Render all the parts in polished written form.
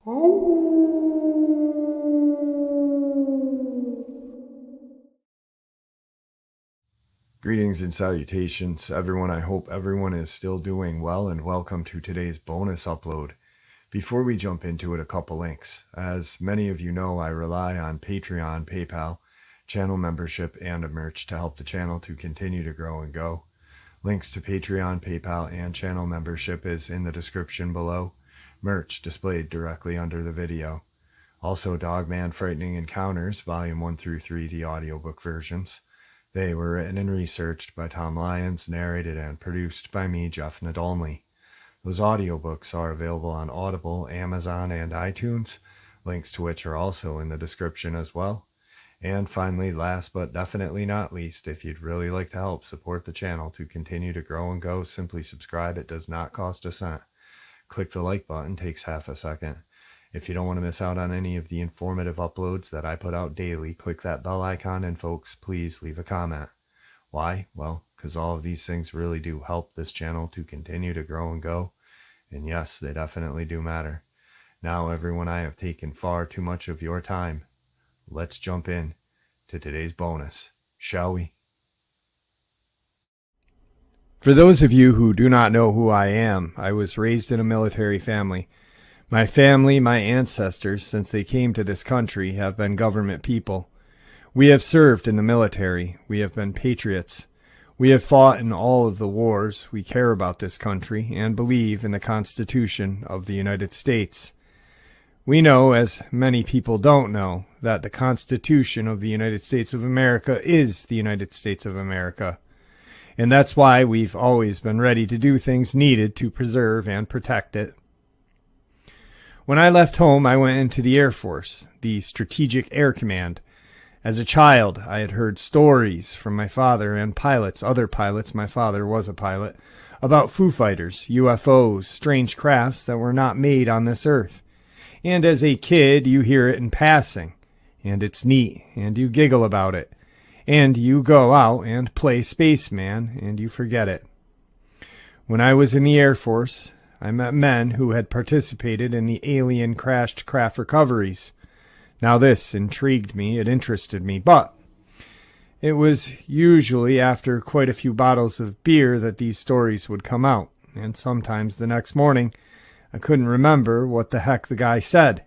Greetings and salutations, everyone. I hope everyone is still doing well, and welcome to today's bonus upload. Before we jump into it, a couple links. As many of you know, I rely on Patreon, PayPal, channel membership, and a merch to help the channel to continue to grow and go. Links to Patreon, PayPal, and channel membership is in the description below. Merch displayed directly under the video. Also, Dogman Frightening Encounters, Volume 1 through 3, the audiobook versions. They were written and researched by Tom Lyons, narrated and produced by me, Jeff Nadolny. Those audiobooks are available on Audible, Amazon, and iTunes, links to which are also in the description as well. And finally, last but definitely not least, if you'd really like to help support the channel to continue to grow and go, simply subscribe. It does not cost a cent. Click the like button, takes half a second. If you don't want to miss out on any of the informative uploads that I put out daily, click that bell icon, and folks, please leave a comment. Why? Well, because all of these things really do help this channel to continue to grow and go. And yes, they definitely do matter. Now, everyone, I have taken far too much of your time. Let's jump in to today's bonus, shall we? For those of you who do not know who I am, I was raised in a military family. My family, my ancestors, since they came to this country, have been government people. We have served in the military. We have been patriots. We have fought in all of the wars. We care about this country and believe in the Constitution of the United States. We know, as many people don't know, that the Constitution of the United States of America is the United States of America. And that's why we've always been ready to do things needed to preserve and protect it. When I left home, I went into the Air Force, the Strategic Air Command. As a child, I had heard stories from my father and other pilots, my father was a pilot, about Foo Fighters, UFOs, strange crafts that were not made on this earth. And as a kid, you hear it in passing, and it's neat, and you giggle about it, and you go out and play spaceman, and you forget it. When I was in the Air Force, I met men who had participated in the alien crashed craft recoveries. Now this intrigued me, it interested me, but it was usually after quite a few bottles of beer that these stories would come out, and sometimes the next morning I couldn't remember what the heck the guy said.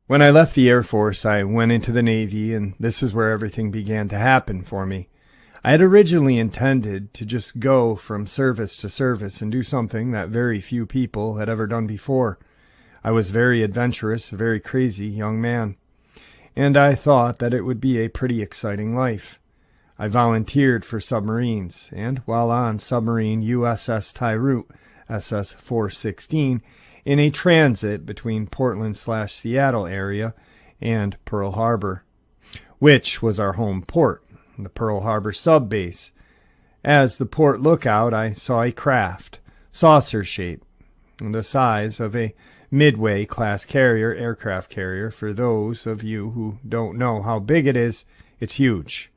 When I left the Air Force, I went into the Navy, and this is where everything began to happen for me. I had originally intended to just go from service to service and do something that very few people had ever done before. I was very adventurous, a very crazy young man, and I thought that it would be a pretty exciting life. I volunteered for submarines, and while on submarine USS Tyroot, SS-416, in a transit between Portland/Seattle area and Pearl Harbor, which was our home port, the Pearl Harbor sub base. As the port lookout, I saw a craft, saucer shape, the size of a Midway class carrier, aircraft carrier. For those of you who don't know how big it is, it's huge.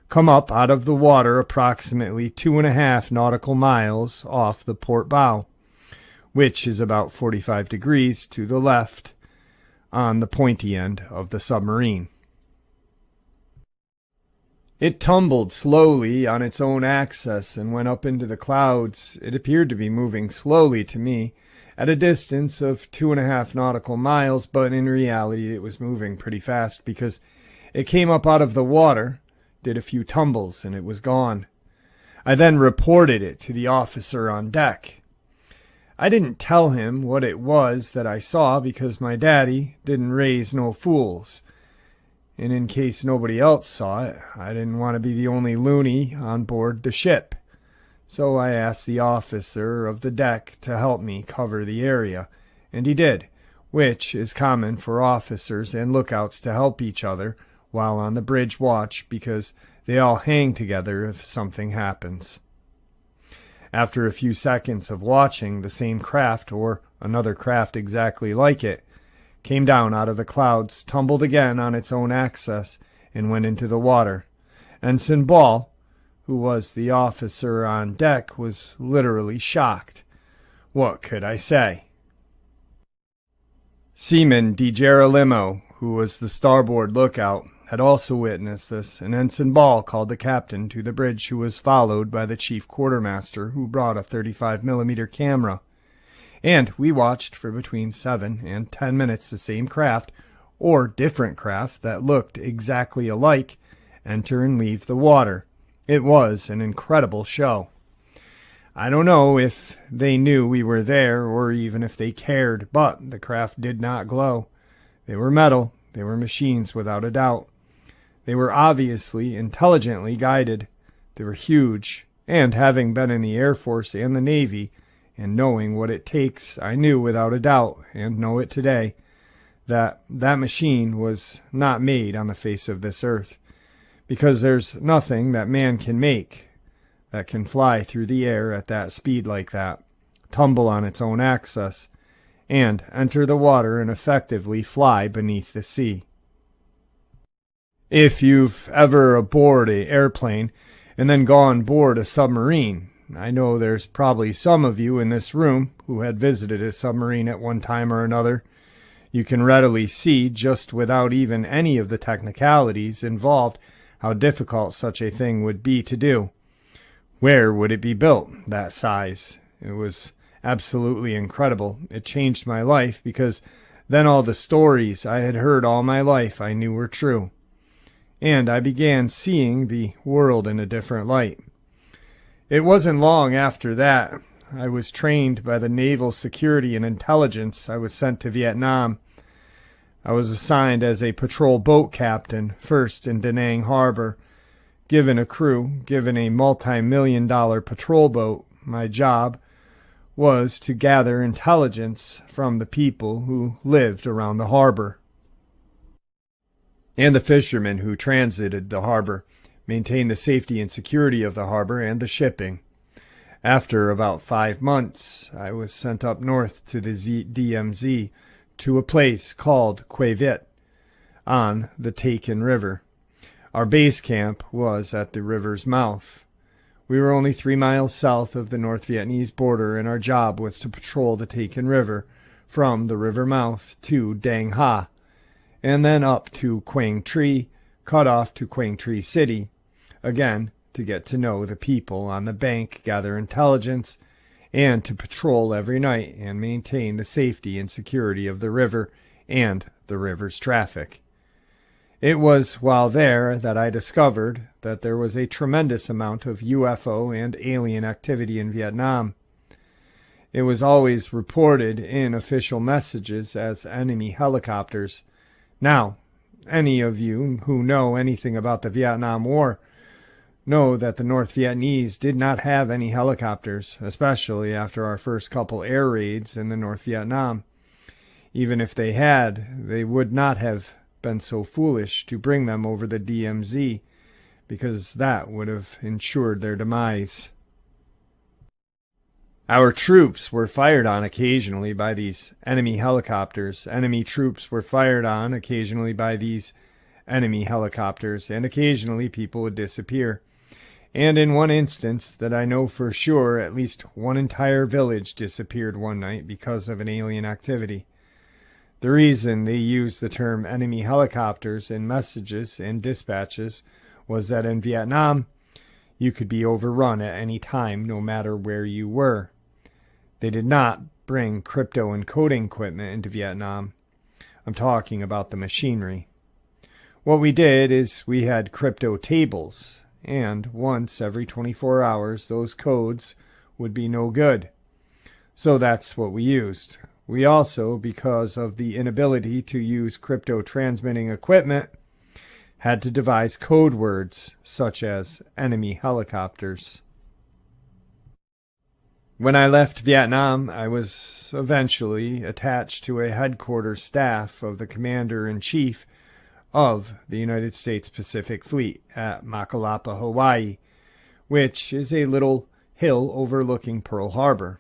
Come up out of the water approximately 2.5 nautical miles off the port bow, which is about 45 degrees to the left on the pointy end of the submarine. It tumbled slowly on its own axis and went up into the clouds. It appeared to be moving slowly to me, at a distance of 2.5 nautical miles, but in reality it was moving pretty fast because it came up out of the water, did a few tumbles, and it was gone. I then reported it to the officer on deck. I didn't tell him what it was that I saw because my daddy didn't raise no fools. And in case nobody else saw it, I didn't want to be the only loony on board the ship. So I asked the officer of the deck to help me cover the area, and he did, which is common for officers and lookouts to help each other while on the bridge watch because they all hang together if something happens. After a few seconds of watching, the same craft, or another craft exactly like it, came down out of the clouds, tumbled again on its own axis, and went into the water. Ensign Ball, who was the officer on deck, was literally shocked. What could I say? Seaman DiGerolamo, who was the starboard lookout, had also witnessed this, and Ensign Ball called the captain to the bridge, who was followed by the chief quartermaster, who brought a 35mm camera. And we watched for between 7 and 10 minutes the same craft, or different craft that looked exactly alike, enter and leave the water. It was an incredible show. I don't know if they knew we were there or even if they cared, but the craft did not glow. They were metal. They were machines without a doubt. They were obviously intelligently guided. They were huge, and having been in the Air Force and the Navy, and knowing what it takes, I knew without a doubt, and know it today, that that machine was not made on the face of this earth, because there's nothing that man can make that can fly through the air at that speed like that, tumble on its own axis, and enter the water and effectively fly beneath the sea. If you've ever aboard an airplane and then gone aboard a submarine, I know there's probably some of you in this room who had visited a submarine at one time or another. You can readily see, just without even any of the technicalities involved, how difficult such a thing would be to do. Where would it be built, that size? It was absolutely incredible. It changed my life, because then all the stories I had heard all my life I knew were true. And I began seeing the world in a different light. It wasn't long after that I was trained by the Naval Security and Intelligence. I was sent to Vietnam. I was assigned as a patrol boat captain, first in Da Nang Harbor. Given a crew, given a multi-million-dollar patrol boat, my job was to gather intelligence from the people who lived around the harbor and the fishermen who transited the harbor, maintain the safety and security of the harbor and the shipping. After about 5 months, I was sent up north to the DMZ, to a place called Gov'T on the Taken River. Our base camp was at the river's mouth. We were only 3 miles south of the North Vietnamese border, and our job was to patrol the Taken River from the river mouth to Dang Ha, and then up to Quang Tri, cut off to Quang Tri City, again to get to know the people on the bank, gather intelligence, and to patrol every night and maintain the safety and security of the river and the river's traffic. It was while there that I discovered that there was a tremendous amount of UFO and alien activity in Vietnam. It was always reported in official messages as enemy helicopters. Now, any of you who know anything about the Vietnam War know that the North Vietnamese did not have any helicopters, especially after our first couple air raids in the North Vietnam. Even if they had, they would not have been so foolish to bring them over the DMZ, because that would have ensured their demise. Our troops were fired on occasionally by these enemy helicopters. Enemy troops were fired on occasionally by these enemy helicopters, and occasionally people would disappear. And in one instance that I know for sure, at least one entire village disappeared one night because of an alien activity. The reason they used the term enemy helicopters in messages and dispatches was that in Vietnam, you could be overrun at any time, no matter where you were. They did not bring crypto encoding equipment into Vietnam. I'm talking about the machinery. What we did is we had crypto tables, and once every 24 hours, those codes would be no good. So that's what we used. We also, because of the inability to use crypto transmitting equipment, had to devise code words such as enemy helicopters. When I left Vietnam, I was eventually attached to a headquarters staff of the Commander-in-Chief of the United States Pacific Fleet at Makalapa, Hawaii, which is a little hill overlooking Pearl Harbor.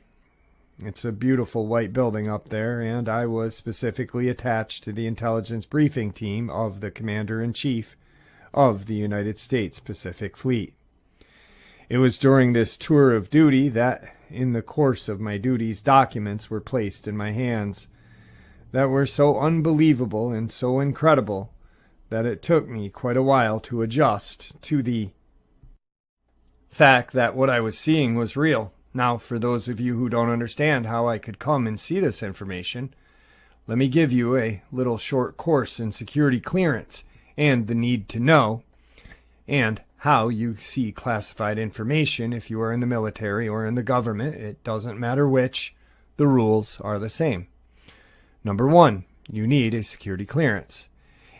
It's a beautiful white building up there, and I was specifically attached to the intelligence briefing team of the Commander-in-Chief of the United States Pacific Fleet. It was during this tour of duty that, in the course of my duties, documents were placed in my hands. that were so unbelievable and so incredible that it took me quite a while to adjust to the fact that what I was seeing was real. Now, for those of you who don't understand how I could come and see this information, let me give you a little short course in security clearance and the need to know, and how you see classified information if you are in the military or in the government. It doesn't matter which, the rules are the same. Number one, you need a security clearance.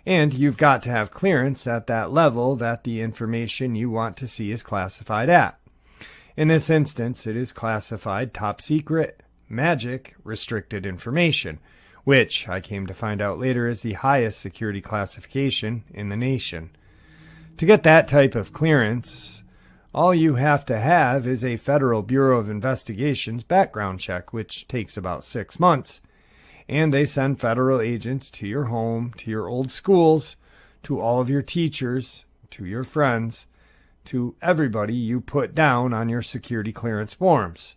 And you've got to have clearance at that level that the information you want to see is classified at. In this instance, it is classified top secret, magic, restricted information, which I came to find out later is the highest security classification in the nation. To get that type of clearance, all you have to have is a Federal Bureau of Investigation's background check, which takes about 6 months. And they send federal agents to your home, to your old schools, to all of your teachers, to your friends, to everybody you put down on your security clearance forms,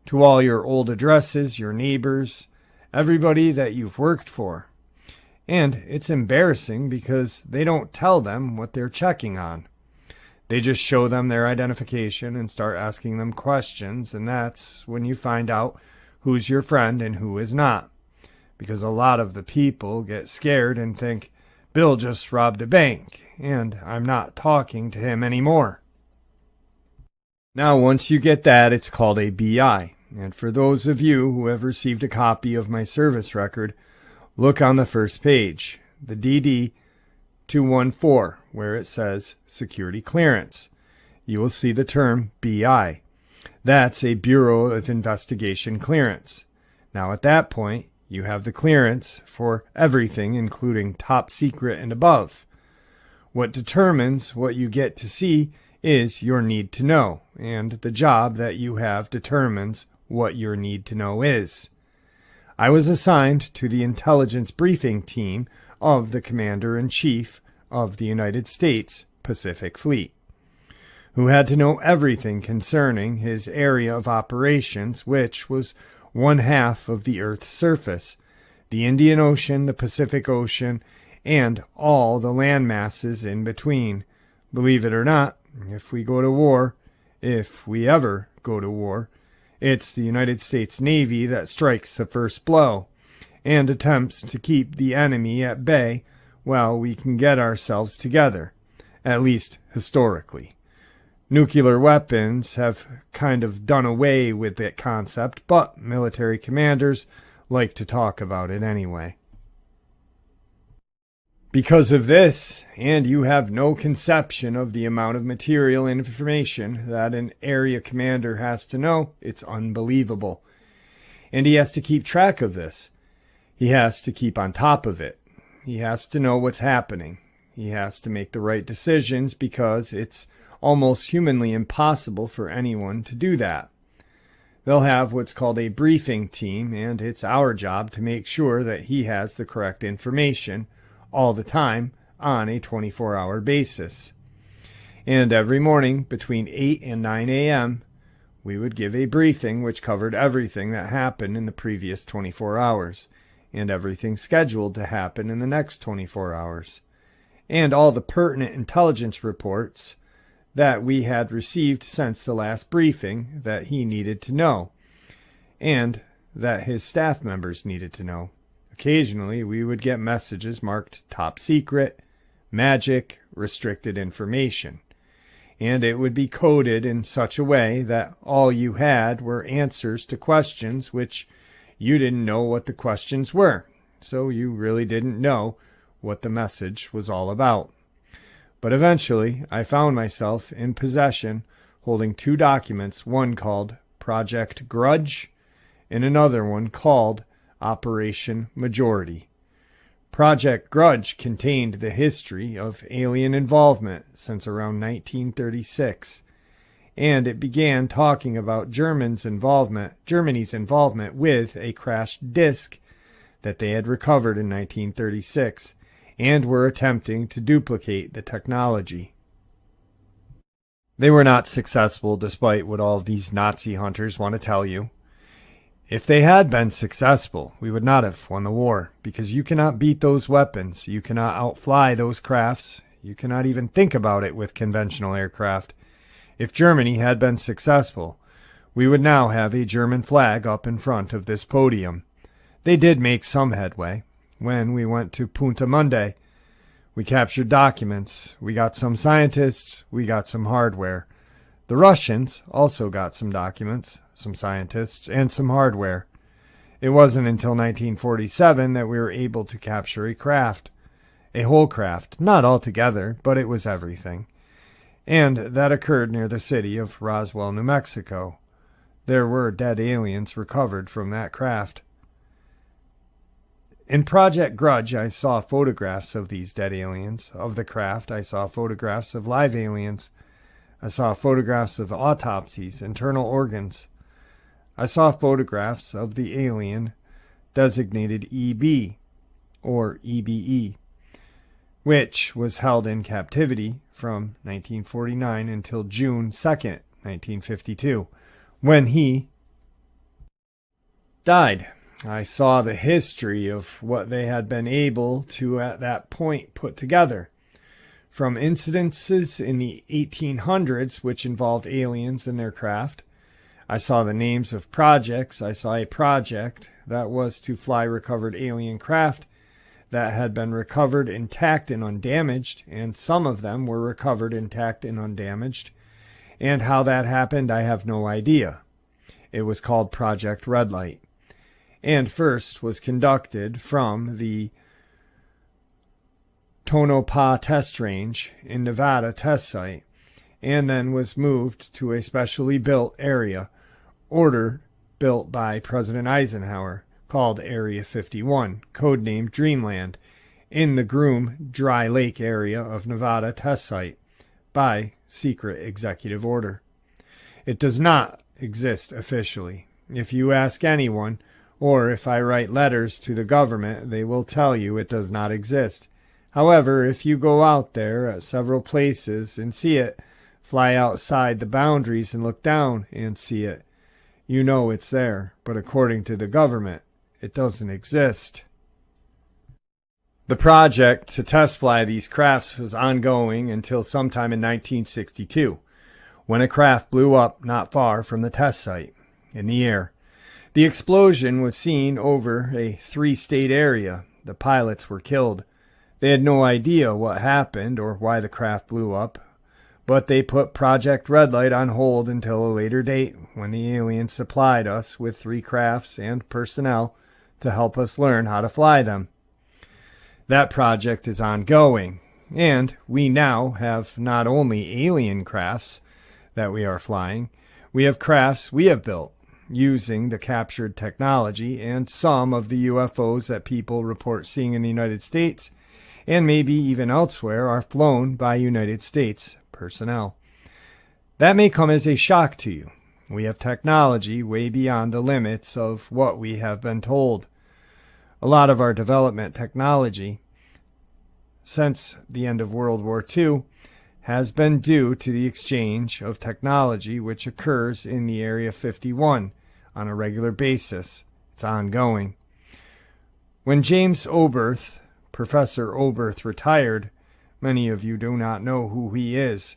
to all your old addresses, your neighbors, everybody that you've worked for. And it's embarrassing because they don't tell them what they're checking on. They just show them their identification and start asking them questions, and that's when you find out who's your friend and who is not. Because a lot of the people get scared and think, Bill just robbed a bank, and I'm not talking to him anymore. Now, once you get that, it's called a BI. And for those of you who have received a copy of my service record, look on the first page, the DD 214, where it says Security Clearance. You will see the term BI. That's a Bureau of Investigation clearance. Now, at that point, you have the clearance for everything, including top secret and above. What determines what you get to see is your need to know, and the job that you have determines what your need to know is. I was assigned to the intelligence briefing team of the Commander-in-Chief of the United States Pacific Fleet, who had to know everything concerning his area of operations, which was 1/2 of the Earth's surface, the Indian Ocean, the Pacific Ocean, and all the land masses in between. Believe it or not, if we go to war, if we ever go to war, it's the United States Navy that strikes the first blow and attempts to keep the enemy at bay while we can get ourselves together, at least historically. Nuclear weapons have kind of done away with that concept, but military commanders like to talk about it anyway. Because of this, and you have no conception of the amount of material and information that an area commander has to know, it's unbelievable. And he has to keep track of this. He has to keep on top of it. He has to know what's happening. He has to make the right decisions because it's almost humanly impossible for anyone to do that. They'll have what's called a briefing team, and it's our job to make sure that he has the correct information all the time on a 24-hour basis. And every morning between 8 and 9 a.m., we would give a briefing which covered everything that happened in the previous 24 hours and everything scheduled to happen in the next 24 hours, and all the pertinent intelligence reports that we had received since the last briefing that he needed to know, and that his staff members needed to know. Occasionally, we would get messages marked top secret, magic, restricted information, and it would be coded in such a way that all you had were answers to questions which you didn't know what the questions were, so you really didn't know what the message was all about. But eventually, I found myself in possession holding 2 documents, one called Project Grudge and another one called Operation Majority. Project Grudge contained the history of alien involvement since around 1936, and it began talking about Germany's involvement with a crashed disk that they had recovered in 1936. And were attempting to duplicate the technology. They were not successful despite what all these Nazi hunters want to tell you. If they had been successful, we would not have won the war, because you cannot beat those weapons, you cannot outfly those crafts, you cannot even think about it with conventional aircraft. If Germany had been successful, we would now have a German flag up in front of this podium. They did make some headway. When we went to Punta Mundi, we captured documents, we got some scientists, we got some hardware. The Russians also got some documents, some scientists, and some hardware. It wasn't until 1947 that we were able to capture a craft. A whole craft, not all together, but it was everything. And that occurred near the city of Roswell, New Mexico. There were dead aliens recovered from that craft. In Project Grudge, I saw photographs of these dead aliens. Of the craft, I saw photographs of live aliens. I saw photographs of autopsies, internal organs. I saw photographs of the alien designated EB, or EBE, which was held in captivity from 1949 until June 2nd, 1952, when he died. I saw the history of what they had been able to at that point put together. From incidences in the 1800s, which involved aliens and their craft. I saw the names of projects. I saw a project that was to fly recovered alien craft that had been recovered intact and undamaged, and some of them were recovered intact and undamaged. And how that happened, I have no idea. It was called Project Red Light, and first was conducted from the Tonopah Test Range in Nevada test site, and then was moved to a specially built area, ordered built by President Eisenhower, called Area 51, codenamed Dreamland, in the Groom Dry Lake area of Nevada test site, by secret executive order. It does not exist officially. If you ask anyone, or if I write letters to the government, they will tell you it does not exist. However, if you go out there at several places and see it, fly outside the boundaries and look down and see it, you know it's there. But according to the government, it doesn't exist. The project to test fly these crafts was ongoing until sometime in 1962, when a craft blew up not far from the test site, in the air. The explosion was seen over a 3-state area. The pilots were killed. They had no idea what happened or why the craft blew up, but they put Project Red Light on hold until a later date when the aliens supplied us with 3 crafts and personnel to help us learn how to fly them. That project is ongoing, and we now have not only alien crafts that we are flying, we have crafts we have built using the captured technology, and some of the UFOs that people report seeing in the United States and maybe even elsewhere are flown by United States personnel. That may come as a shock to you. We have technology way beyond the limits of what we have been told. A lot of our development technology since the end of World War II has been due to the exchange of technology which occurs in the Area 51 on a regular basis. It's ongoing. When James Oberth, Professor Oberth, retired, many of you do not know who he is.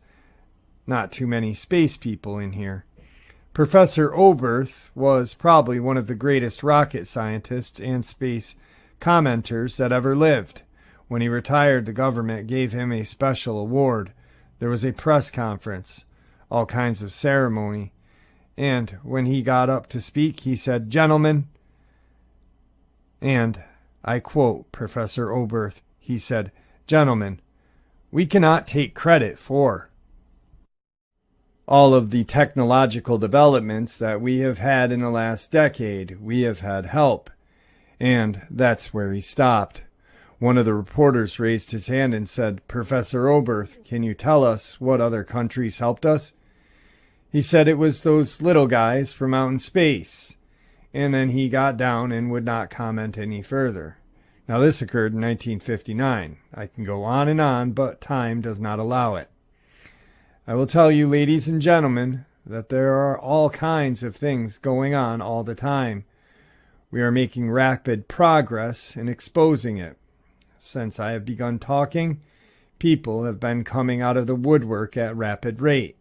Not too many space people in here. Professor Oberth was probably one of the greatest rocket scientists and space commenters that ever lived. When he retired, the government gave him a special award. There was a press conference, all kinds of ceremony, and when he got up to speak, he said, "Gentlemen," and I quote Professor Oberth, he said, "Gentlemen, we cannot take credit for all of the technological developments that we have had in the last decade. We have had help." And that's where he stopped. One of the reporters raised his hand and said, "Professor Oberth, can you tell us what other countries helped us?" He said it was those little guys from out in space. And then he got down and would not comment any further. Now this occurred in 1959. I can go on, but time does not allow it. I will tell you, ladies and gentlemen, that there are all kinds of things going on all the time. We are making rapid progress in exposing it. Since I have begun talking, people have been coming out of the woodwork at rapid rate.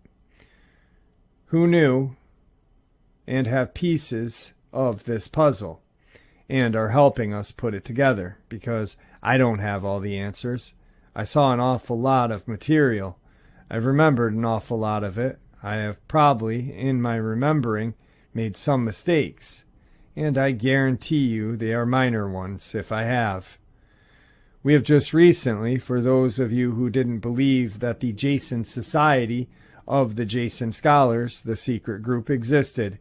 Who knew and have pieces of this puzzle and are helping us put it together, because I don't have all the answers. I saw an awful lot of material. I've remembered an awful lot of it. I have probably, in my remembering, made some mistakes, and I guarantee you they are minor ones if I have. We have just recently, for those of you who didn't believe that the Jason Society of the Jason Scholars, the secret group, existed,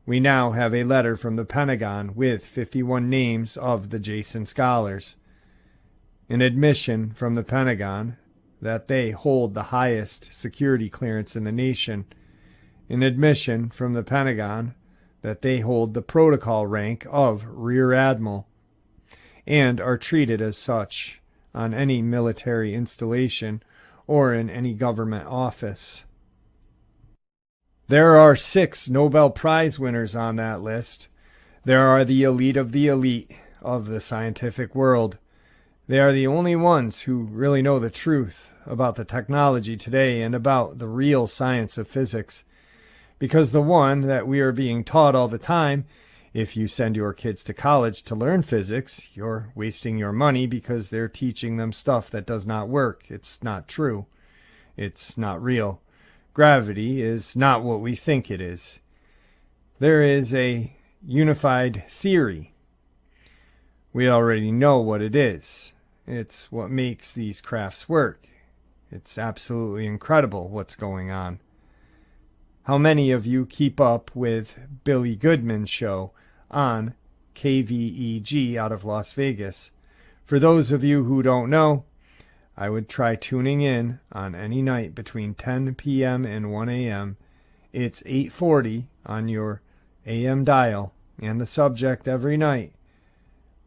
we now have a letter from the Pentagon with 51 names of the Jason Scholars. An admission from the Pentagon that they hold the highest security clearance in the nation. An admission from the Pentagon that they hold the protocol rank of Rear Admiral and are treated as such on any military installation or in any government office. There are 6 Nobel Prize winners on that list. There are the elite of the scientific world. They are the only ones who really know the truth about the technology today and about the real science of physics. Because the one that we are being taught all the time, if you send your kids to college to learn physics, you're wasting your money because they're teaching them stuff that does not work. It's not true. It's not real. Gravity is not what we think it is. There is a unified theory. We already know what it is. It's what makes these crafts work. It's absolutely incredible what's going on. How many of you keep up with Billy Goodman's show on KVEG out of Las Vegas? For those of you who don't know, I would try tuning in on any night between 10 p.m. and 1 a.m. It's 8:40 on your AM dial, and the subject every night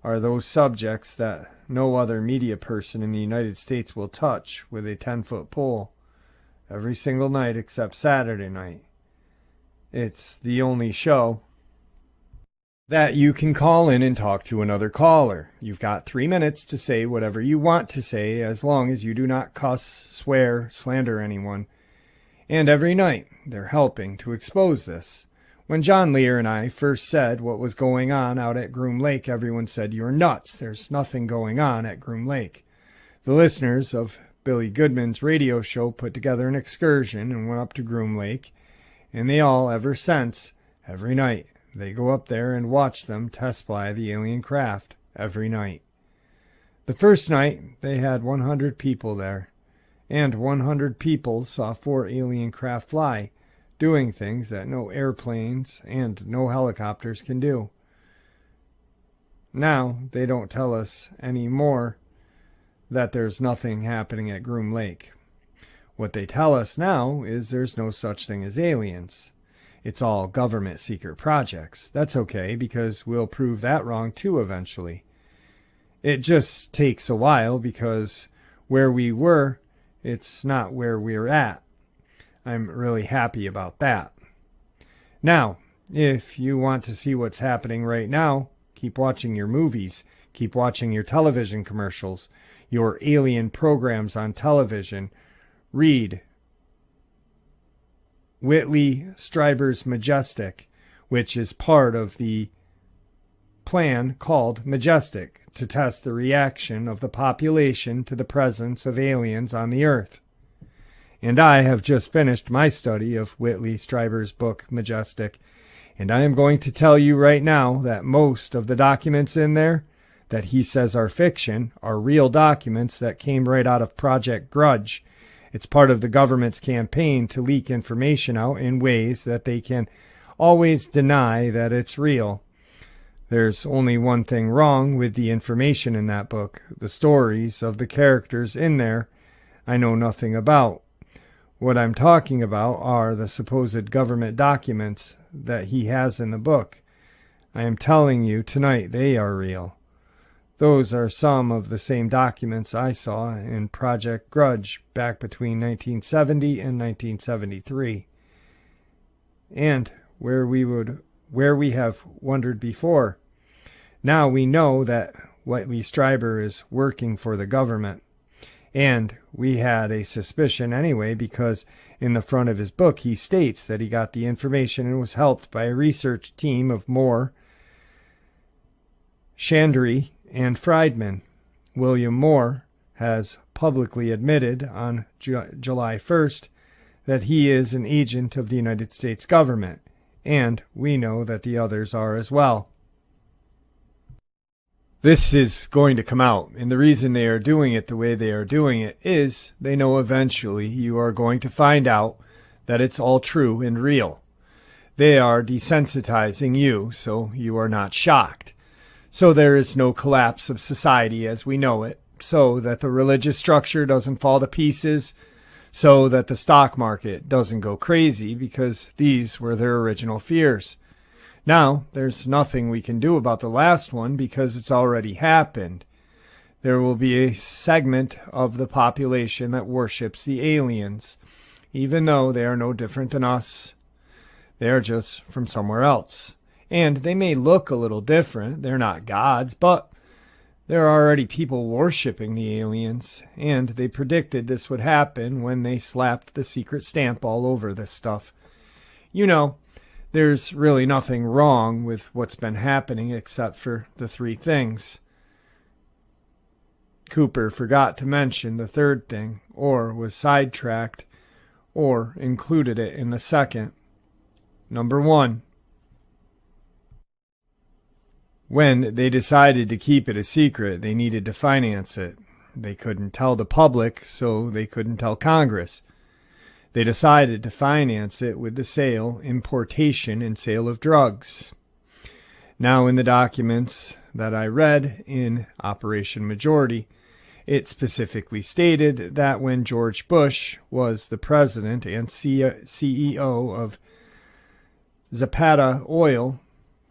are those subjects that no other media person in the United States will touch with a 10-foot pole every single night except Saturday night. It's the only show that you can call in and talk to another caller. You've got 3 minutes to say whatever you want to say, as long as you do not cuss, swear, slander anyone. And every night, they're helping to expose this. When John Lear and I first said what was going on out at Groom Lake, everyone said, "You're nuts. There's nothing going on at Groom Lake." The listeners of Billy Goodman's radio show put together an excursion and went up to Groom Lake, and they all, ever since, every night, they go up there and watch them test fly the alien craft every night. The first night, they had 100 people there, and 100 people saw 4 alien craft fly, doing things that no airplanes and no helicopters can do. Now, they don't tell us anymore that there's nothing happening at Groom Lake. What they tell us now is there's no such thing as aliens. It's all government secret projects. That's okay, because we'll prove that wrong too eventually. It just takes a while, because where we were, it's not where we're at. I'm really happy about that. Now, if you want to see what's happening right now, keep watching your movies, keep watching your television commercials, your alien programs on television. Read Whitley Strieber's Majestic, which is part of the plan called Majestic, to test the reaction of the population to the presence of aliens on the Earth. And I have just finished my study of Whitley Strieber's book, Majestic, and I am going to tell you right now that most of the documents in there that he says are fiction are real documents that came right out of Project Grudge. It's part of the government's campaign to leak information out in ways that they can always deny that it's real. There's only one thing wrong with the information in that book. The stories of the characters in there I know nothing about. What I'm talking about are the supposed government documents that he has in the book. I am telling you tonight they are real. Those are some of the same documents I saw in Project Grudge back between 1970 and 1973. And where we have wondered before, Now we know that Whitley Strieber is working for the government. And we had a suspicion anyway, because in the front of his book he states that he got the information and was helped by a research team of Moore, Chandry, and Friedman. William Moore has publicly admitted on July 1st that he is an agent of the United States government, and we know that the others are as well. This is going to come out, and the reason they are doing it the way they are doing it is they know eventually you are going to find out that it's all true and real. They are desensitizing you so you are not shocked. So there is no collapse of society as we know it, so that the religious structure doesn't fall to pieces, so that the stock market doesn't go crazy, because these were their original fears. Now, there's nothing we can do about the last one because it's already happened. There will be a segment of the population that worships the aliens, even though they are no different than us. They are just from somewhere else. And they may look a little different. They're not gods, but there are already people worshipping the aliens, and they predicted this would happen when they slapped the secret stamp all over this stuff. You know, there's really nothing wrong with what's been happening except for the three things. Cooper forgot to mention the third thing, or was sidetracked, or included it in the second. Number 1. When they decided to keep it a secret, they needed to finance it. They couldn't tell the public, so they couldn't tell Congress. They decided to finance it with the sale, importation, and sale of drugs. Now, in the documents that I read in Operation Majority, it specifically stated that when George Bush was the president and CEO of Zapata Oil,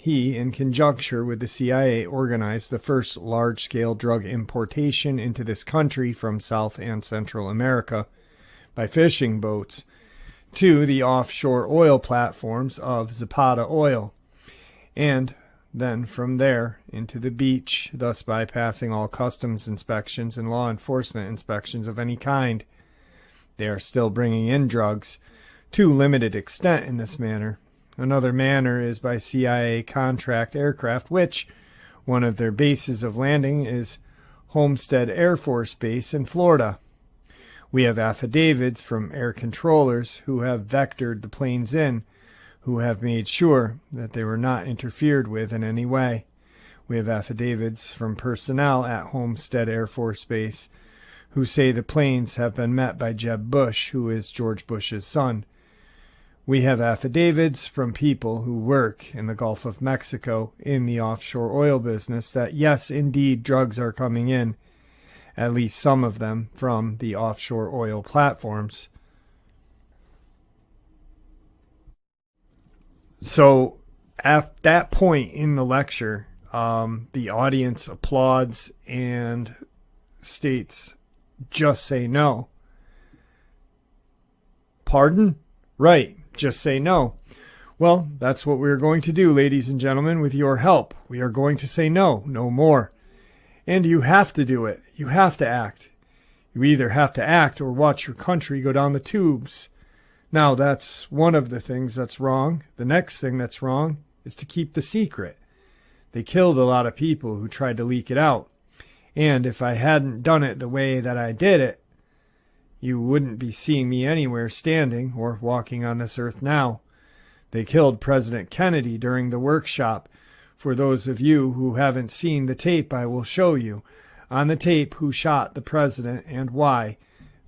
he, in conjunction with the CIA, organized the first large-scale drug importation into this country from South and Central America by fishing boats to the offshore oil platforms of Zapata Oil, and then from there into the beach, thus bypassing all customs inspections and law enforcement inspections of any kind. They are still bringing in drugs to limited extent in this manner. Another manner is by CIA contract aircraft, which one of their bases of landing is Homestead Air Force Base in Florida. We have affidavits from air controllers who have vectored the planes in, who have made sure that they were not interfered with in any way. We have affidavits from personnel at Homestead Air Force Base who say the planes have been met by Jeb Bush, who is George Bush's son. We have affidavits from people who work in the Gulf of Mexico in the offshore oil business that yes, indeed, drugs are coming in, at least some of them, from the offshore oil platforms. So at that point in the lecture, the audience applauds and states, "Just say no." Pardon? Right. Just say no. Well, that's what we're going to do, ladies and gentlemen, with your help. We are going to say no, no more. And you have to do it. You have to act. You either have to act or watch your country go down the tubes. Now, that's one of the things that's wrong. The next thing that's wrong is to keep the secret. They killed a lot of people who tried to leak it out. And if I hadn't done it the way that I did it, you wouldn't be seeing me anywhere standing or walking on this earth now. They killed President Kennedy during the workshop. For those of you who haven't seen the tape, I will show you on the tape who shot the president and why.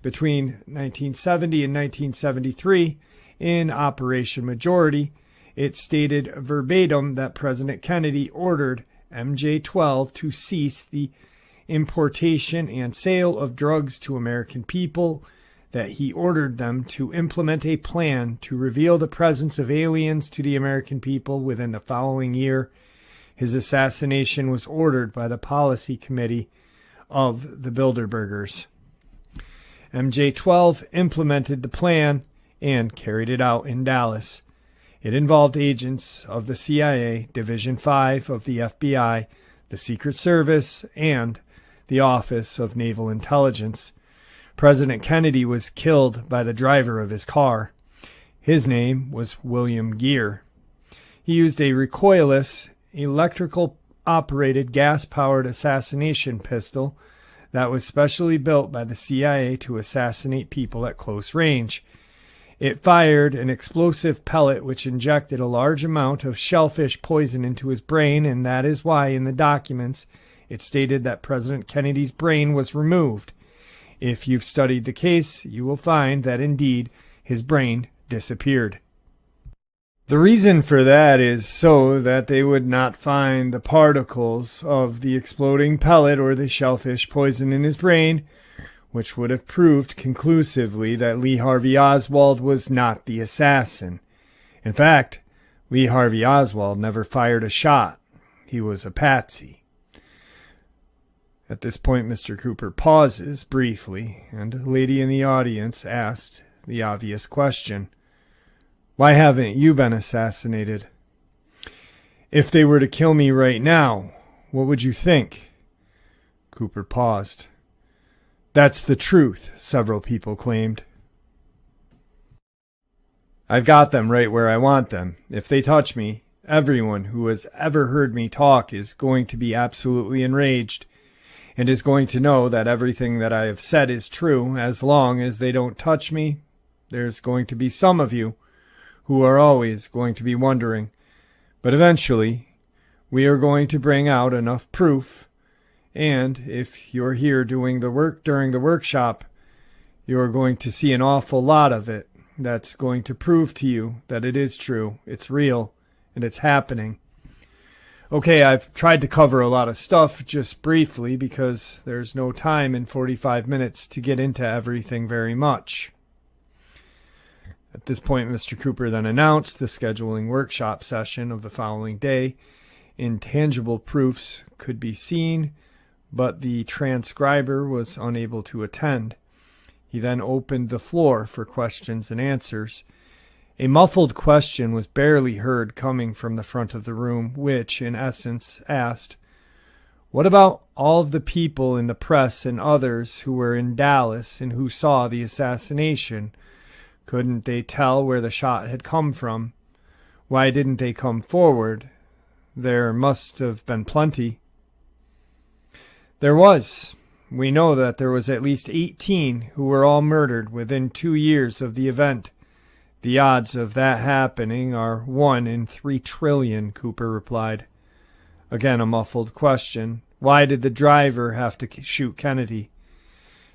Between 1970 and 1973, in Operation Majority, it stated verbatim that President Kennedy ordered MJ-12 to cease the importation and sale of drugs to American people, that he ordered them to implement a plan to reveal the presence of aliens to the American people within the following year. His assassination was ordered by the policy committee of the Bilderbergers. MJ-12 implemented the plan and carried it out in Dallas. It involved agents of the CIA, Division 5 of the FBI, the Secret Service, and the Office of Naval Intelligence. President Kennedy was killed by the driver of his car. His name was William Gere. He used a recoilless, electrical-operated, gas-powered assassination pistol that was specially built by the CIA to assassinate people at close range. It fired an explosive pellet which injected a large amount of shellfish poison into his brain, and that is why in the documents it stated that President Kennedy's brain was removed. If you've studied the case, you will find that indeed his brain disappeared. The reason for that is so that they would not find the particles of the exploding pellet or the shellfish poison in his brain, which would have proved conclusively that Lee Harvey Oswald was not the assassin. In fact, Lee Harvey Oswald never fired a shot. He was a patsy. At this point, Mr. Cooper pauses briefly, and a lady in the audience asked the obvious question, "Why haven't you been assassinated? If they were to kill me right now, what would you think?" Cooper paused. "That's the truth," several people claimed. "I've got them right where I want them. If they touch me, everyone who has ever heard me talk is going to be absolutely enraged, and is going to know that everything that I have said is true. As long as they don't touch me, there's going to be some of you who are always going to be wondering. But eventually, we are going to bring out enough proof, and if you're here doing the work during the workshop, you're going to see an awful lot of it that's going to prove to you that it is true, it's real, and it's happening." Okay, I've tried to cover a lot of stuff just briefly because there's no time in 45 minutes to get into everything very much. At this point, Mr. Cooper then announced the scheduling workshop session of the following day. Intangible proofs could be seen, but the transcriber was unable to attend. He then opened the floor for questions and answers. A muffled question was barely heard coming from the front of the room, which, in essence, asked, "What about all of the people in the press and others who were in Dallas and who saw the assassination? Couldn't they tell where the shot had come from? Why didn't they come forward? There must have been plenty." There was. We know that there was at least 18 who were all murdered within 2 years of the event. The odds of that happening are 1 in 3 trillion, Cooper replied. Again, a muffled question. Why did the driver have to shoot Kennedy?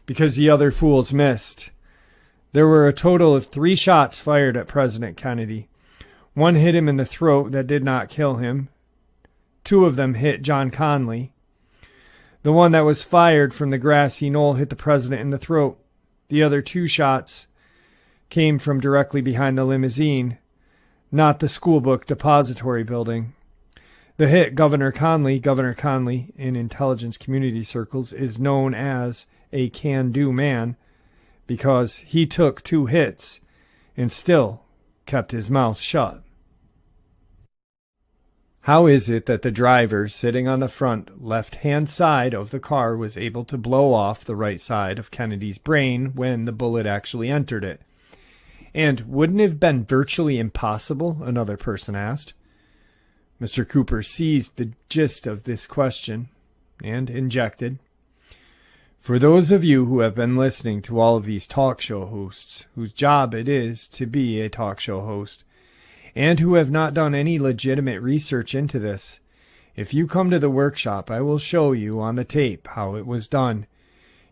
Because the other fools missed. There were a total of 3 shots fired at President Kennedy. 1 hit him in the throat that did not kill him. 2 of them hit John Conley. The one that was fired from the grassy knoll hit the president in the throat. The other 2 shots came from directly behind the limousine, not the schoolbook depository building. The hit Governor Conley in intelligence community circles is known as a can-do man because he took 2 hits and still kept his mouth shut. How is it that the driver sitting on the front left-hand side of the car was able to blow off the right side of Kennedy's brain when the bullet actually entered it? And wouldn't it have been virtually impossible? Another person asked. Mr. Cooper seized the gist of this question and injected. For those of you who have been listening to all of these talk show hosts, whose job it is to be a talk show host, and who have not done any legitimate research into this, if you come to the workshop, I will show you on the tape how it was done.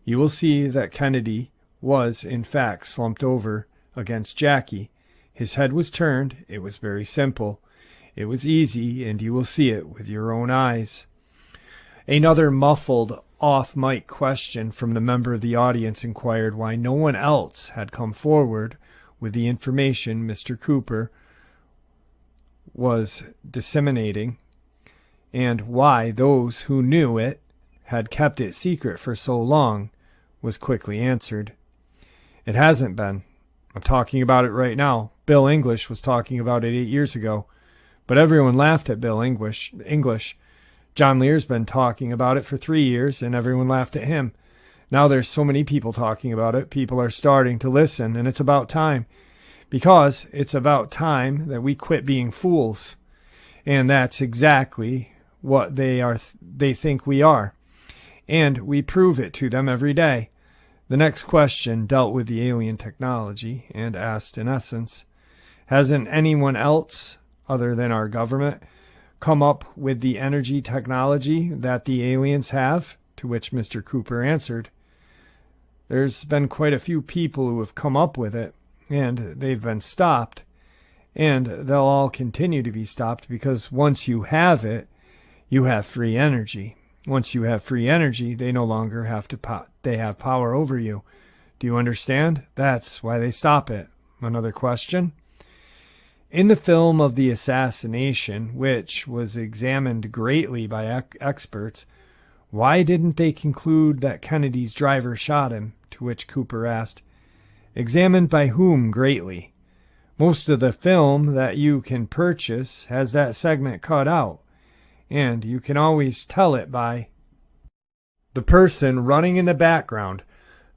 You will see that Kennedy was, in fact, slumped over against Jackie. His head was turned. It was very simple. It was easy, and you will see it with your own eyes. Another muffled, off-mic question from the member of the audience inquired why no one else had come forward with the information Mr. Cooper was disseminating, and why those who knew it had kept it secret for so long was quickly answered. It hasn't been. I'm talking about it right now. Bill English was talking about it 8 years ago, but everyone laughed at Bill English. John Lear's been talking about it for 3 years, and everyone laughed at him. Now there's so many people talking about it, people are starting to listen, and it's about time. Because it's about time that we quit being fools. And that's exactly what they think we are. And we prove it to them every day. The next question dealt with the alien technology and asked, in essence, hasn't anyone else, other than our government, come up with the energy technology that the aliens have? To which Mr. Cooper answered, there's been quite a few people who have come up with it, and they've been stopped, and they'll all continue to be stopped because once you have it, you have free energy. Once you have free energy, they no longer have to they have power over you. Do you understand? That's why they stop it. Another question? In the film of the assassination, which was examined greatly by experts, why didn't they conclude that Kennedy's driver shot him? To which Cooper asked, examined by whom greatly? Most of the film that you can purchase has that segment cut out. And you can always tell it by the person running in the background.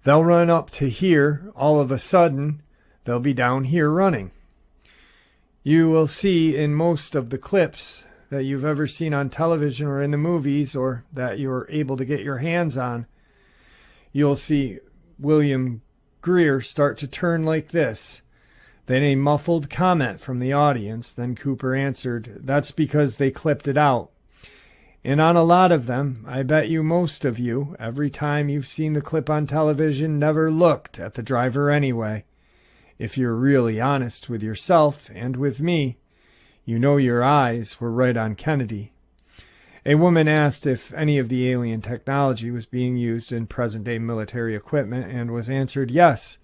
They'll run up to here, all of a sudden, they'll be down here running. You will see in most of the clips that you've ever seen on television or in the movies or that you're able to get your hands on, you'll see William Greer start to turn like this. Then a muffled comment from the audience. Then Cooper answered, that's because they clipped it out. And on a lot of them, I bet you most of you, every time you've seen the clip on television, never looked at the driver anyway. If you're really honest with yourself and with me, you know your eyes were right on Kennedy. A woman asked if any of the alien technology was being used in present-day military equipment and was answered yes.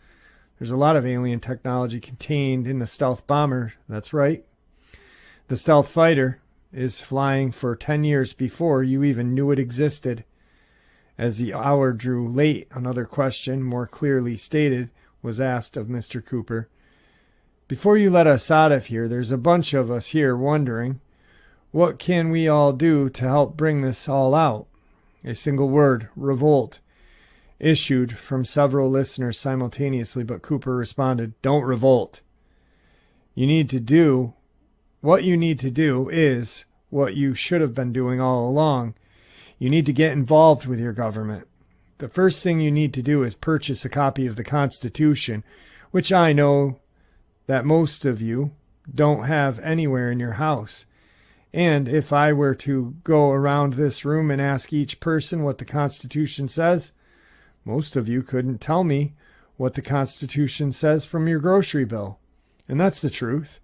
There's a lot of alien technology contained in the stealth bomber. That's right. The stealth fighter is flying for 10 years before you even knew it existed. As the hour drew late, another question, more clearly stated, was asked of Mr. Cooper. Before you let us out of here, there's a bunch of us here wondering, what can we all do to help bring this all out? A single word, revolt, issued from several listeners simultaneously, but Cooper responded, don't revolt. What you need to do is what you should have been doing all along. You need to get involved with your government. The first thing you need to do is purchase a copy of the Constitution, which I know that most of you don't have anywhere in your house. And if I were to go around this room and ask each person what the Constitution says, most of you couldn't tell me what the Constitution says from your grocery bill. And that's the truth.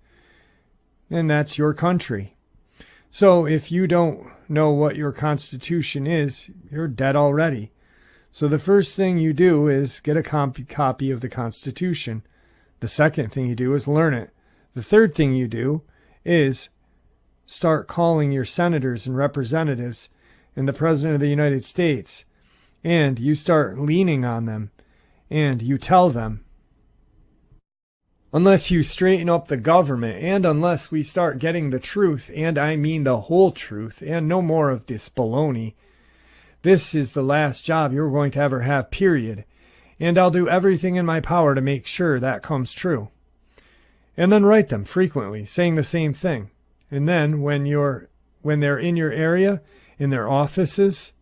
And that's your country. So if you don't know what your Constitution is, you're dead already. So the first thing you do is get a copy of the Constitution. The second thing you do is learn it. The third thing you do is start calling your senators and representatives and the President of the United States. And you start leaning on them. And you tell them, unless you straighten up the government and unless we start getting the truth, and I mean the whole truth, and no more of this baloney, this is the last job you're going to ever have, period. And I'll do everything in my power to make sure that comes true. And then write them frequently, saying the same thing. And then when they're in your area, in their offices,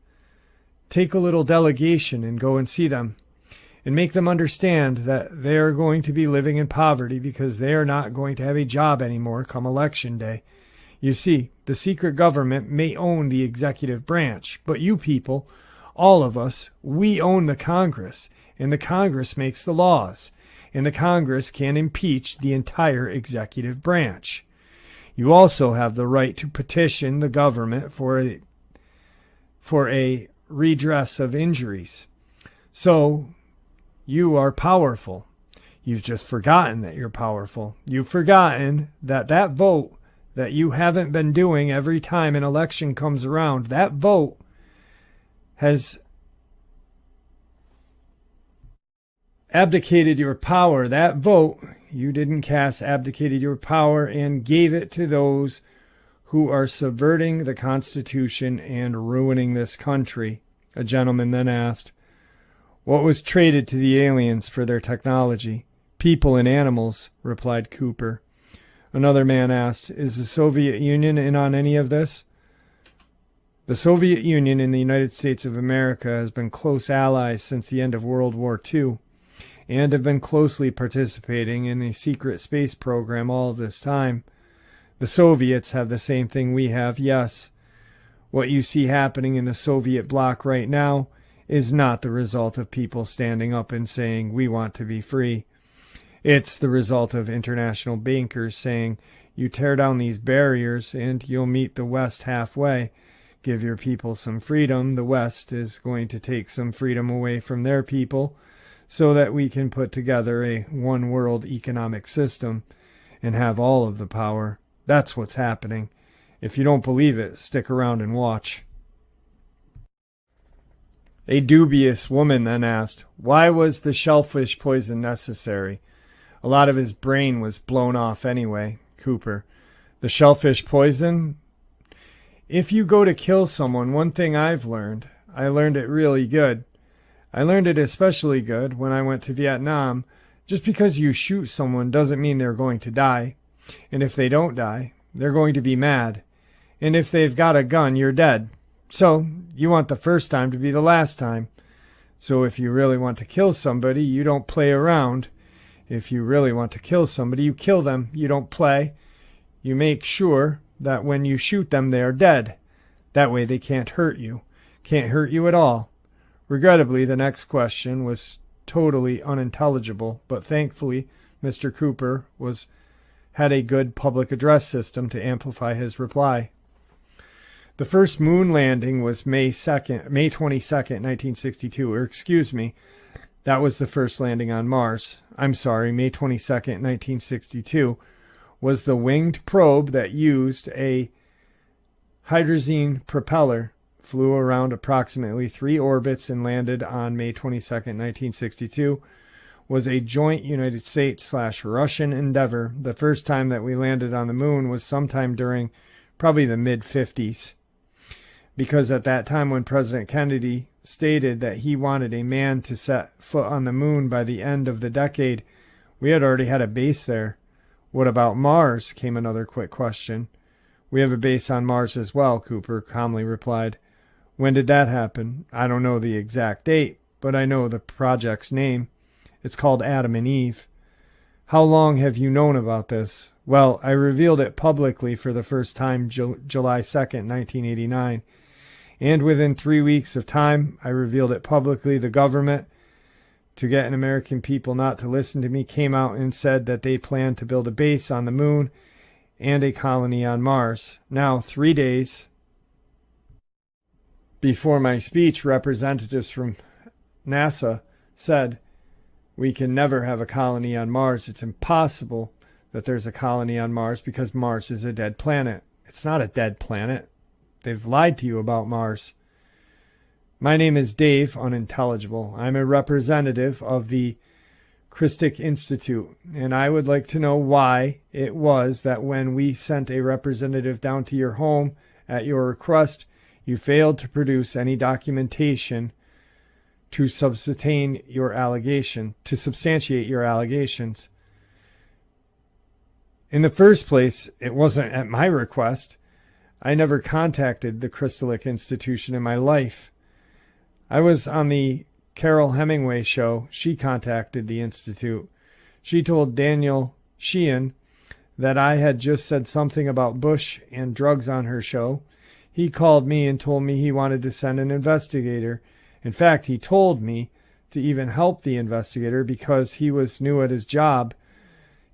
take a little delegation and go and see them. And make them understand that they are going to be living in poverty because they are not going to have a job anymore come election day. You see, the secret government may own the executive branch, but you people, all of us, we own the Congress, and the Congress makes the laws, and the Congress can impeach the entire executive branch. You also have the right to petition the government for a redress of injuries. So, you are powerful. You've just forgotten that you're powerful. You've forgotten that that vote that you haven't been doing every time an election comes around, that vote has abdicated your power. That vote you didn't cast abdicated your power and gave it to those who are subverting the Constitution and ruining this country. A gentleman then asked, "What was traded to the aliens for their technology?" "People and animals," replied Cooper. Another man asked, "Is the Soviet Union in on any of this?" The Soviet Union and the United States of America has been close allies since the end of World War II, and have been closely participating in a secret space program all of this time. The Soviets have the same thing we have, yes. What you see happening in the Soviet bloc right now is not the result of people standing up and saying, "We want to be free." It's the result of international bankers saying, "You tear down these barriers and you'll meet the West halfway. Give your people some freedom. The West is going to take some freedom away from their people so that we can put together a one-world economic system and have all of the power." That's what's happening. If you don't believe it, stick around and watch. A dubious woman then asked, "Why was the shellfish poison necessary? A lot of his brain was blown off anyway." Cooper: "The shellfish poison? If you go to kill someone, one thing I learned it really good. I learned it especially good when I went to Vietnam. Just because you shoot someone doesn't mean they're going to die. And if they don't die, they're going to be mad. And if they've got a gun, you're dead. So you want the first time to be the last time. So if you really want to kill somebody, you don't play around. If you really want to kill somebody, you kill them. You don't play. You make sure that when you shoot them, they are dead. That way they can't hurt you. Can't hurt you at all." Regrettably, the next question was totally unintelligible, but thankfully Mr. Cooper had a good public address system to amplify his reply. The first moon landing was May 22nd, 1962, or excuse me, that was the first landing on Mars. I'm sorry, May 22nd, 1962 was the winged probe that used a hydrazine propeller, flew around approximately 3 orbits and landed on May 22nd, 1962, was a joint United States/Russian endeavor. The first time that we landed on the moon was sometime during probably the mid-50s, because at that time when President Kennedy stated that he wanted a man to set foot on the moon by the end of the decade, we had already had a base there. "What about Mars?" came another quick question. "We have a base on Mars as well," Cooper calmly replied. "When did that happen?" "I don't know the exact date, but I know the project's name. It's called Adam and Eve." "How long have you known about this?" "Well, I revealed it publicly for the first time July 2nd, 1989. And within 3 weeks of time, I revealed it publicly. The government, to get an American people not to listen to me, came out and said that they planned to build a base on the moon and a colony on Mars. Now, 3 days before my speech, representatives from NASA said, "We can never have a colony on Mars. It's impossible that there's a colony on Mars because Mars is a dead planet." It's not a dead planet. They've lied to you about Mars. My name is Dave, unintelligible. I'm a representative of the Christic Institute, and I would like to know why it was that when we sent a representative down to your home at your request, you failed to produce any documentation to substantiate your allegations. In the first place, it wasn't at my request. I never contacted the Christic Institution in my life. I was on the Carol Hemingway show. She contacted the Institute. She told Daniel Sheehan that I had just said something about Bush and drugs on her show. He called me and told me he wanted to send an investigator. In fact, he told me to even help the investigator because he was new at his job.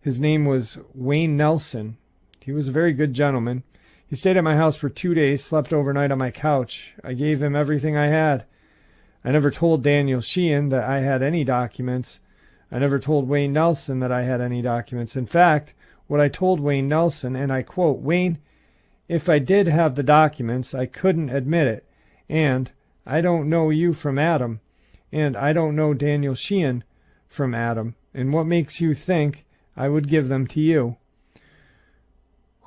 His name was Wayne Nelson. He was a very good gentleman. He stayed at my house for 2 days, slept overnight on my couch. I gave him everything I had. I never told Daniel Sheehan that I had any documents. I never told Wayne Nelson that I had any documents. In fact, what I told Wayne Nelson, and I quote, "Wayne, if I did have the documents, I couldn't admit it. And I don't know you from Adam. And I don't know Daniel Sheehan from Adam. And what makes you think I would give them to you?"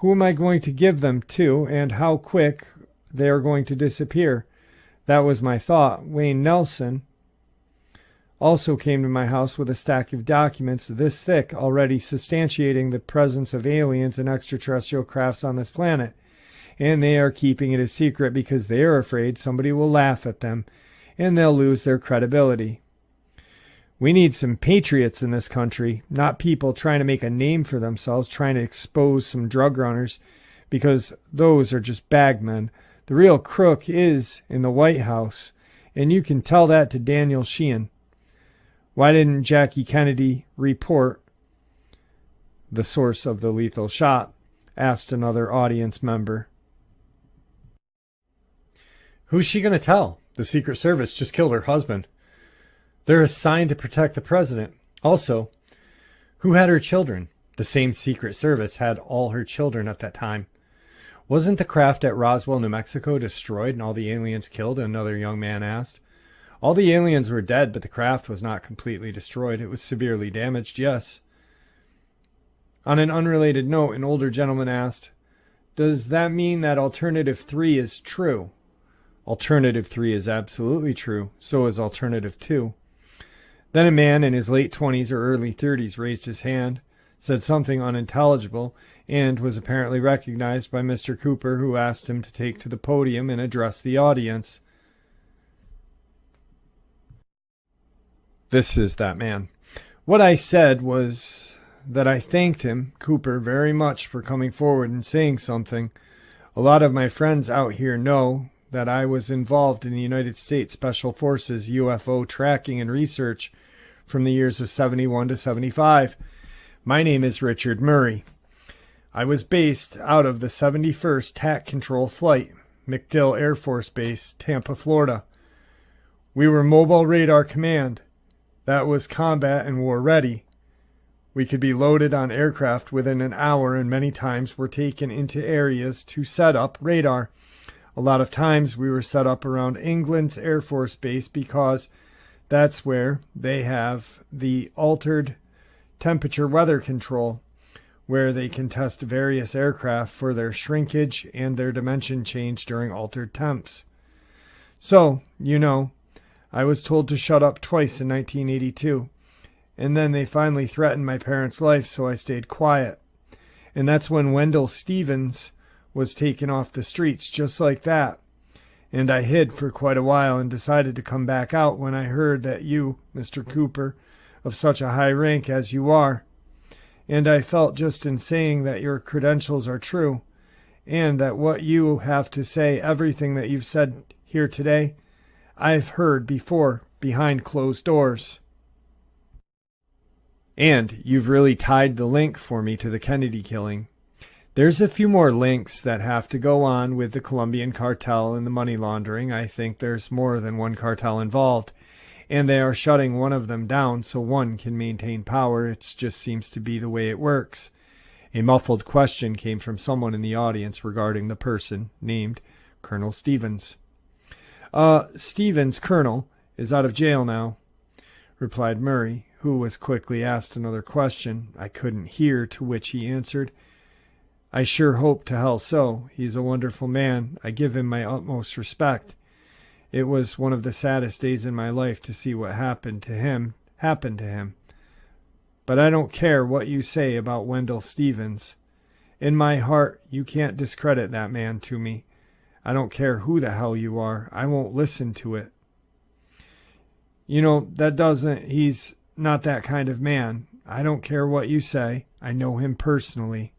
Who am I going to give them to, and how quick they are going to disappear? That was my thought. Wayne Nelson also came to my house with a stack of documents this thick, already substantiating the presence of aliens and extraterrestrial crafts on this planet. And they are keeping it a secret because they are afraid somebody will laugh at them and they'll lose their credibility. We need some patriots in this country, not people trying to make a name for themselves, trying to expose some drug runners, because those are just bagmen. The real crook is in the White House, and you can tell that to Daniel Sheehan. Why didn't Jackie Kennedy report the source of the lethal shot? Asked another audience member. Who's she going to tell? The Secret Service just killed her husband. They're assigned to protect the president. Also, who had her children? The same Secret Service had all her children at that time. Wasn't the craft at Roswell, New Mexico destroyed and all the aliens killed? Another young man asked. All the aliens were dead, but the craft was not completely destroyed. It was severely damaged, yes. On an unrelated note, an older gentleman asked, does that mean that Alternative 3 is true? Alternative 3 is absolutely true. So is Alternative 2. Then a man in his late 20s or early 30s raised his hand, said something unintelligible, and was apparently recognized by Mr. Cooper, who asked him to take to the podium and address the audience. This is that man. What I said was that I thanked him, Cooper, very much for coming forward and saying something. A lot of my friends out here know that I was involved in the United States Special Forces UFO tracking and research from the years of 71 to 75. My name is Richard Murray. I was based out of the 71st TAC Control Flight, MacDill Air Force Base, Tampa, Florida. We were Mobile Radar Command. That was combat and war ready. We could be loaded on aircraft within an hour, and many times were taken into areas to set up radar. A lot of times we were set up around England's Air Force Base because that's where they have the altered temperature weather control, where they can test various aircraft for their shrinkage and their dimension change during altered temps. So, I was told to shut up twice in 1982, and then they finally threatened my parents' life, so I stayed quiet. And that's when Wendell Stevens was taken off the streets, just like that. And I hid for quite a while and decided to come back out when I heard that you, Mr. Cooper, of such a high rank as you are, and I felt just in saying that your credentials are true, and that what you have to say, everything that you've said here today, I've heard before behind closed doors. And you've really tied the link for me to the Kennedy killing. There's a few more links that have to go on with the Colombian cartel and the money laundering. I think there's more than one cartel involved, and they are shutting one of them down so one can maintain power. It just seems to be the way it works. A muffled question came from someone in the audience regarding the person named Colonel Stevens. Stevens, Colonel, is out of jail now, replied Murray, who was quickly asked another question. I couldn't hear, to which he answered, I sure hope to hell so. He's a wonderful man. I give him my utmost respect. It was one of the saddest days in my life to see what happened to him. But I don't care what you say about Wendell Stevens. In my heart, you can't discredit that man to me. I don't care who the hell you are. I won't listen to it. He's not that kind of man. I don't care what you say. I know him personally.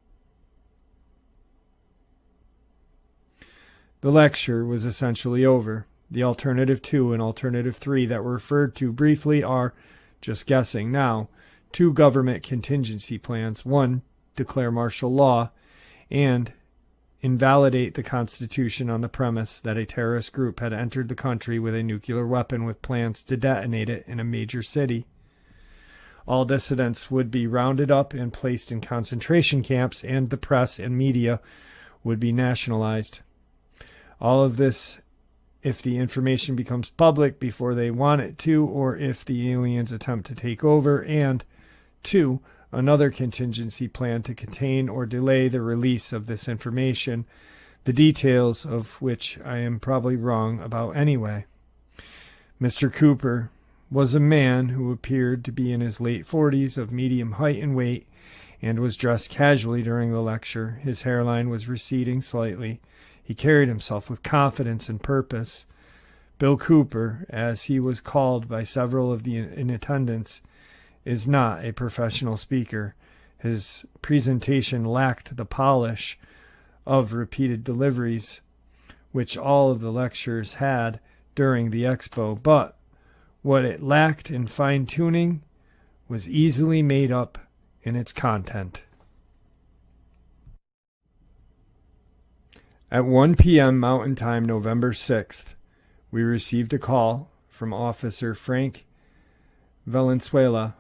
The lecture was essentially over. The Alternative 2 and Alternative 3 that were referred to briefly are, just guessing now, 2 government contingency plans. 1, declare martial law, and invalidate the Constitution on the premise that a terrorist group had entered the country with a nuclear weapon with plans to detonate it in a major city. All dissidents would be rounded up and placed in concentration camps, and the press and media would be nationalized. All of this if the information becomes public before they want it to, or if the aliens attempt to take over, and 2, another contingency plan to contain or delay the release of this information, the details of which I am probably wrong about anyway. Mr. Cooper was a man who appeared to be in his late 40s, of medium height and weight, and was dressed casually during the lecture. His hairline was receding slightly. He carried himself with confidence and purpose. Bill Cooper, as he was called by several of the in attendance, is not a professional speaker. His presentation lacked the polish of repeated deliveries, which all of the lectures had during the expo, but what it lacked in fine-tuning was easily made up in its content. At 1 p.m. Mountain Time, November 6th, we received a call from Officer Frank Valenzuela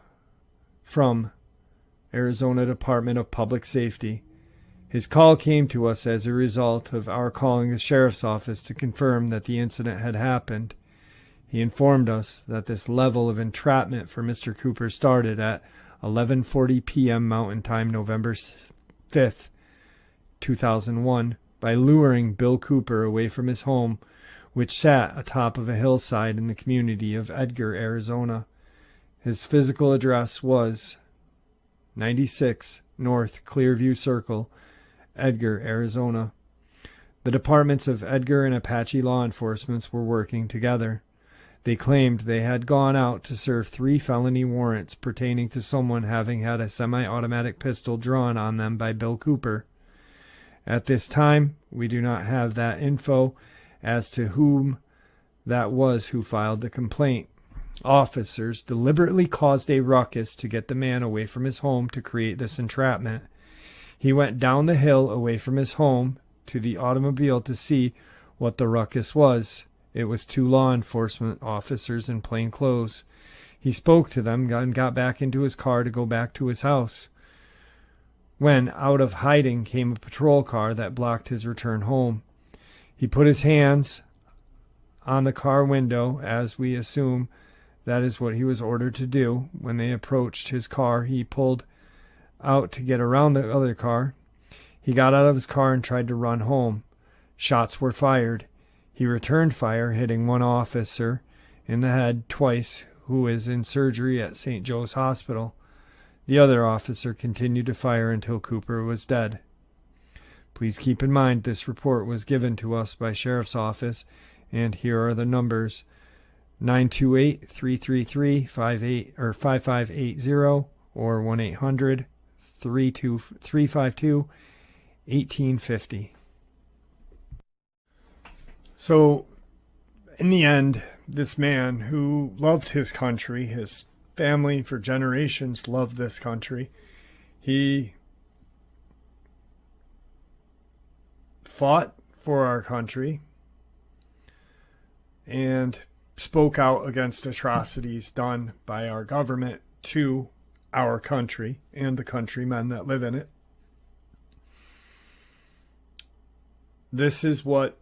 from Arizona Department of Public Safety. His call came to us as a result of our calling the sheriff's office to confirm that the incident had happened. He informed us that this level of entrapment for Mr. Cooper started at 11:40 p.m. Mountain Time, November 5th, 2001, by luring Bill Cooper away from his home, which sat atop of a hillside in the community of Edgar, Arizona. His physical address was 96 North Clearview Circle, Edgar, Arizona. The departments of Edgar and Apache law enforcement were working together. They claimed they had gone out to serve 3 felony warrants pertaining to someone having had a semi-automatic pistol drawn on them by Bill Cooper. At this time, we do not have that info as to whom that was who filed the complaint. Officers deliberately caused a ruckus to get the man away from his home to create this entrapment. He went down the hill away from his home to the automobile to see what the ruckus was. It was 2 law enforcement officers in plain clothes. He spoke to them and got back into his car to go back to his house, when out of hiding came a patrol car that blocked his return home. He put his hands on the car window, as we assume that is what he was ordered to do. When they approached his car, he pulled out to get around the other car. He got out of his car and tried to run home. Shots were fired. He returned fire, hitting one officer in the head twice, who is in surgery at St. Joe's Hospital. The other officer continued to fire until Cooper was dead. Please keep in mind this report was given to us by Sheriff's Office, and here are the numbers: 928-333-5580 or 1-800-352-1850. So, in the end, this man who loved his country, his family for generations loved this country, he fought for our country and spoke out against atrocities done by our government to our country and the countrymen that live in it. This is what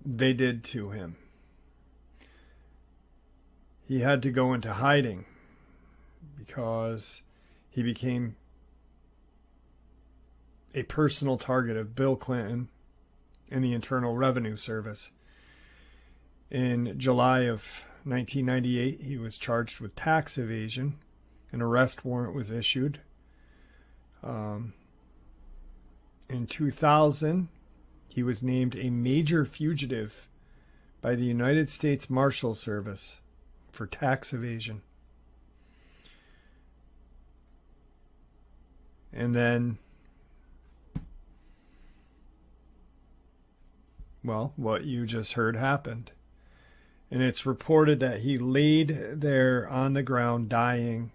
they did to him. He had to go into hiding because he became a personal target of Bill Clinton and the Internal Revenue Service. In July of 1998, he was charged with tax evasion. An arrest warrant was issued. In 2000, he was named a major fugitive by the United States Marshal Service for tax evasion. And then, well, what you just heard happened. And it's reported that he laid there on the ground dying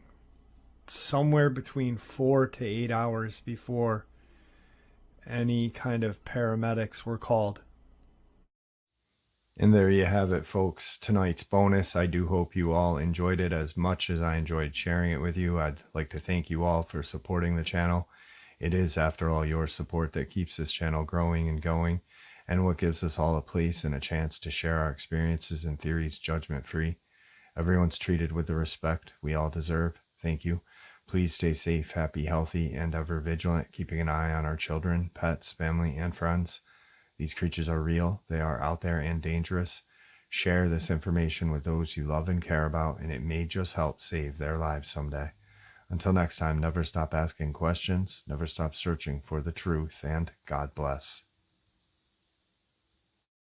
somewhere between 4 to 8 hours before any kind of paramedics were called. And there you have it, folks. Tonight's bonus. I do hope you all enjoyed it as much as I enjoyed sharing it with you. I'd like to thank you all for supporting the channel. It is, after all, your support that keeps this channel growing and going, and what gives us all a place and a chance to share our experiences and theories judgment-free. Everyone's treated with the respect we all deserve. Thank you. Please stay safe, happy, healthy, and ever vigilant, keeping an eye on our children, pets, family, and friends. These creatures are real. They are out there and dangerous. Share this information with those you love and care about, and it may just help save their lives someday. Until next time, never stop asking questions, never stop searching for the truth, and God bless.